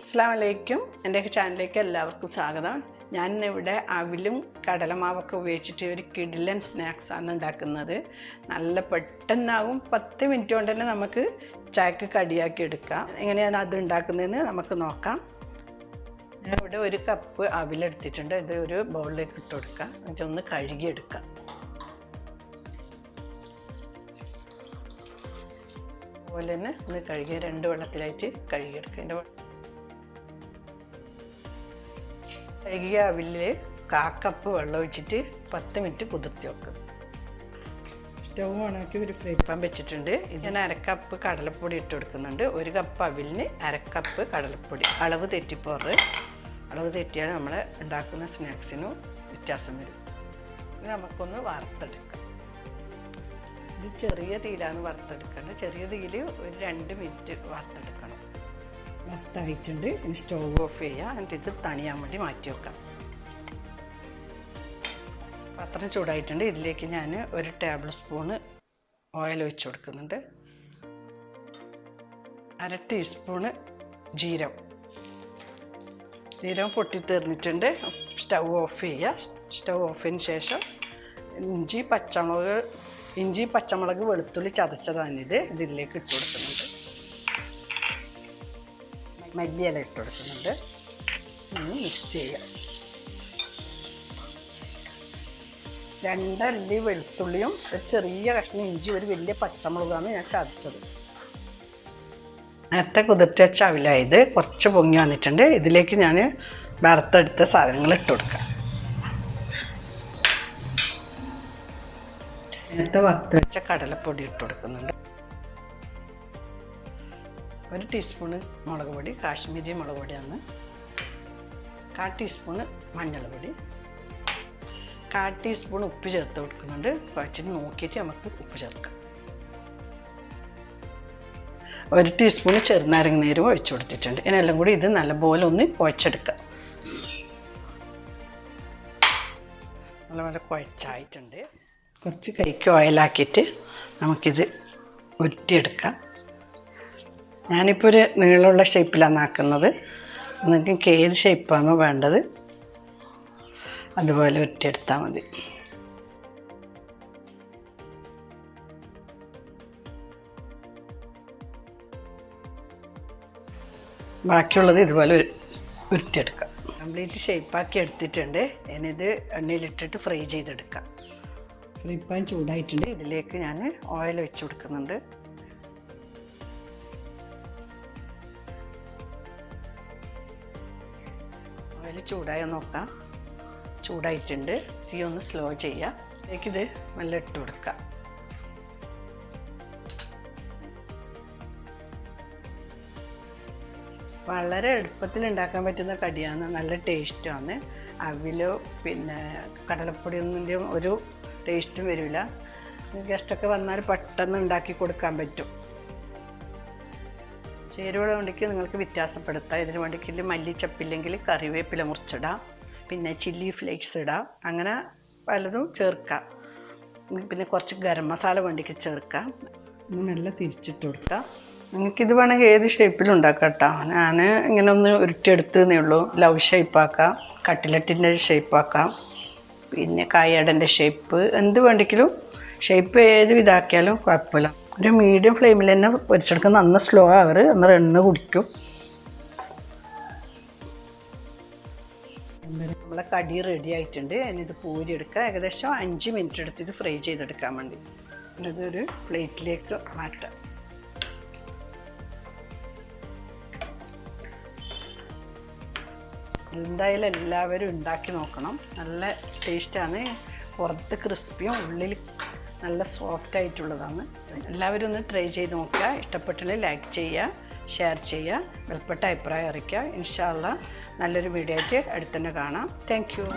അസ്സലാമലൈക്കും. എൻ്റെ ചാനലിലേക്ക് എല്ലാവർക്കും സ്വാഗതം. ഞാനിവിടെ അവിലും കടലമാവൊക്കെ ഉപയോഗിച്ചിട്ട് ഒരു കിഡിലൻ സ്നാക്സാണ് ഉണ്ടാക്കുന്നത്. നല്ല പെട്ടെന്നാകും, 10 മിനിറ്റ് കൊണ്ട് തന്നെ നമുക്ക് ചായക്ക് കടിയാക്കി എടുക്കാം. എങ്ങനെയാണ് അത് ഉണ്ടാക്കുന്നതെന്ന് നമുക്ക് നോക്കാം. ഞാൻ ഇവിടെ 1 കപ്പ് അവിലെടുത്തിട്ടുണ്ട്. ഇത് ഒരു ബൗളിലേക്ക് ഇട്ട് കൊടുക്കാം. ഇതൊന്ന് കഴുകിയെടുക്കാം. അതുപോലെ തന്നെ ഒന്ന് കഴുകി 2 വെള്ളത്തിലായിട്ട് കഴുകിയെടുക്കുക. കഴുകിയ അവിലിൽ 1/4 കപ്പ് വെള്ളം ഒഴിച്ചിട്ട് 10 മിനിറ്റ് കുതിർത്തി വെക്കുക. സ്റ്റൗ ഓണാക്കി ഒരു ഫ്രൈ പാൻ വെച്ചിട്ടുണ്ട്. ഇതിന് 1/2 കപ്പ് കടലപ്പൊടി ഇട്ട് കൊടുക്കുന്നുണ്ട്. 1 കപ്പ് അവിലിന് 1/2 കപ്പ് കടലപ്പൊടി. അളവ് തെറ്റിപ്പോറ്. അളവ് തെറ്റിയാൽ നമ്മൾ ഉണ്ടാക്കുന്ന സ്നാക്സിനും വ്യത്യാസം വരും. ഇത് നമുക്കൊന്ന് വറുത്തെടുക്കാം. ഇത് ചെറിയ തീയിലാണ് വറുത്തെടുക്കേണ്ടത്. ചെറിയ തീയിൽ ഒരു 2 മിനിറ്റ് വറുത്തെടുക്കണം. വറുത്തായിട്ടുണ്ട്. സ്റ്റൗ ഓഫ് ചെയ്യുക. എന്നിട്ട് ഇത് തണിയാൻ വേണ്ടി മാറ്റി വെക്കാം. പാത്രം ചൂടായിട്ടുണ്ട്. ഇതിലേക്ക് ഞാൻ 1 ടേബിൾ സ്പൂണ് ഓയിൽ ഒഴിച്ച് കൊടുക്കുന്നുണ്ട്. 1/2 ടീസ്പൂണ് ജീരകം പൊട്ടിത്തീർന്നിട്ടുണ്ട്. സ്റ്റൗ ഓഫ് ചെയ്യുക. സ്റ്റൗ ഓഫ് ചെയ്തതിന് ശേഷം ഇഞ്ചി പച്ചമുളക് വെളുത്തുള്ളി ചതച്ചതാണിത്. ഇതിലേക്ക് ഇട്ട് കൊടുക്കുന്നുണ്ട്. മല്ലിയില ഇട്ട് കൊടുക്കുന്നുണ്ട്. മിക്സ് ചെയ്യുക. 2 അല്ലി വെളുത്തുള്ളിയും ഒരു ചെറിയ കഷ്ണം ഇഞ്ചി, ഒരു വലിയ പച്ചമുളകാണ് ഞാൻ ചതച്ചത്. നേരത്തെ കുതിർത്തി വെച്ച അവിലായത് കുറച്ച് പൊങ്ങി വന്നിട്ടുണ്ട്. ഇതിലേക്ക് ഞാൻ വറുത്തെടുത്ത സാധനങ്ങൾ ഇട്ട് കൊടുക്കാം. നേരത്തെ വറുത്ത് വെച്ച കടലപ്പൊടി ഇട്ട് കൊടുക്കുന്നുണ്ട്. 1 ടീസ്പൂണ് മുളക് പൊടി, കാശ്മീരി മുളക് പൊടിയാണ്. 1/4 ടീസ്പൂണ് മഞ്ഞൾപ്പൊടി, 1/4 ടീസ്പൂൺ ഉപ്പ് ചേർത്ത് കൊടുക്കുന്നുണ്ട്. കുഴച്ചിട്ട് നോക്കിയിട്ട് നമുക്ക് ഉപ്പ് ചേർക്കാം. 1 ടീസ്പൂണ് ചെറുനാരങ്ങ നീരും ഒഴിച്ചു കൊടുത്തിട്ടുണ്ട്. ഇതിനെല്ലാം കൂടി ഇത് നല്ലപോലെ ഒന്ന് കുഴച്ചെടുക്കാം. നല്ലപോലെ കുഴച്ചായിട്ടുണ്ട്. കുറച്ച് കൈക്ക് ഓയിലാക്കിയിട്ട് നമുക്കിത് ഉരുട്ടിയെടുക്കാം. ഞാനിപ്പോൾ ഒരു നീളമുള്ള ഷേപ്പിലാണ് ആക്കുന്നത്. നിങ്ങൾക്ക് ഏത് ഷേപ്പാണോ വേണ്ടത് അതുപോലെ ഉരുട്ടിയെടുത്താൽ മതി. ബാക്കിയുള്ളത് ഇതുപോലെ ഉരുട്ടിയെടുക്കാം. കംപ്ലീറ്റ് ഷേപ്പാക്കി എടുത്തിട്ടുണ്ട്. ഇനിയിത് എണ്ണയിലിട്ടിട്ട് ഫ്രൈ ചെയ്തെടുക്കാം. ഫ്രൈ പാൻ ചൂടായിട്ടുണ്ട്. ഇതിലേക്ക് ഞാൻ ഓയിൽ ഒഴിച്ച് കൊടുക്കുന്നുണ്ട്. ഓയിൽ ചൂടായി നോക്കാം. ചൂടായിട്ടുണ്ട്. തീ ഒന്ന് സ്ലോ ചെയ്യുക. ഇതിലേക്കിത് നല്ല ഇട്ട് കൊടുക്കാം. വളരെ എളുപ്പത്തിൽ ഉണ്ടാക്കാൻ പറ്റുന്ന കടിയാണ്. നല്ല ടേസ്റ്റാണ്. അവിലോ പിന്നെ കടലപ്പൊടിയൊന്നും ഒരു ടേസ്റ്റും വരില്ല. ഗസ്റ്റൊക്കെ വന്നാൽ പെട്ടെന്ന് ഉണ്ടാക്കി കൊടുക്കാൻ പറ്റും. ചേരുവ വേണ്ടിക്ക് നിങ്ങൾക്ക് വ്യത്യാസപ്പെടുത്താം. ഇതിന് വേണ്ടിക്ക് മല്ലിച്ചപ്പില്ലെങ്കിൽ കറിവേപ്പില മുറിച്ചിടാം, പിന്നെ ചില്ലി ഫ്ലേക്സ് ഇടാം, അങ്ങനെ പലതും ചേർക്കാം. പിന്നെ കുറച്ച് ഗരം മസാല വേണ്ടിക്ക് ചേർക്കാം. നല്ല തിരിച്ചിട്ട് കൊടുക്കാം. നിങ്ങൾക്കിത് വേണമെങ്കിൽ ഏത് ഷേപ്പിലും ഉണ്ടാക്കാം കേട്ടോ. ഞാൻ ഇങ്ങനെ ഒന്ന് ഉരുട്ടിയെടുത്തതേ ഉള്ളൂ. ലവ് ഷേപ്പാക്കാം, കട്ട്ലറ്റിൻ്റെ ഷേപ്പാക്കാം, പിന്നെ കായടൻ്റെ ഷേപ്പ്, എന്ത് വേണ്ടിക്കലും ഷേപ്പ് ഏത് ഇതാക്കിയാലും കുഴപ്പമില്ല. ഒരു മീഡിയം ഫ്ലെയിമിൽ തന്നെ പൊരിച്ചെടുക്കുന്ന. അന്ന് സ്ലോ ആകരുത്, അന്നേരം എണ്ണ കുടിക്കും. നമ്മളെ കടി റെഡി ആയിട്ടുണ്ട്. ഇനിയിത് പൂരി എടുക്കുക. ഏകദേശം 5 മിനിറ്റ് എടുത്ത് ഇത് ഫ്രൈ ചെയ്തെടുക്കാൻ വേണ്ടി. ഇതൊരു പ്ലേറ്റിലേക്ക് മാറ്റാം. എന്തായാലും എല്ലാവരും ഉണ്ടാക്കി നോക്കണം. നല്ല ടേസ്റ്റാണ്. പുറത്ത് ക്രിസ്പിയും ഉള്ളിൽ നല്ല സോഫ്റ്റ് ആയിട്ടുള്ളതാണ്. എല്ലാവരും ഒന്ന് ട്രൈ ചെയ്ത് നോക്കുക. ഇഷ്ടപ്പെട്ടില്ലെങ്കിൽ ലൈക്ക് ചെയ്യുക, ഷെയർ ചെയ്യുക, വിലപ്പെട്ട അഭിപ്രായം അറിയിക്കുക. ഇൻഷാ അല്ലാഹ് നല്ലൊരു വീഡിയോ ആയിട്ട് അടുത്ത് തന്നെ കാണാം. Thank you.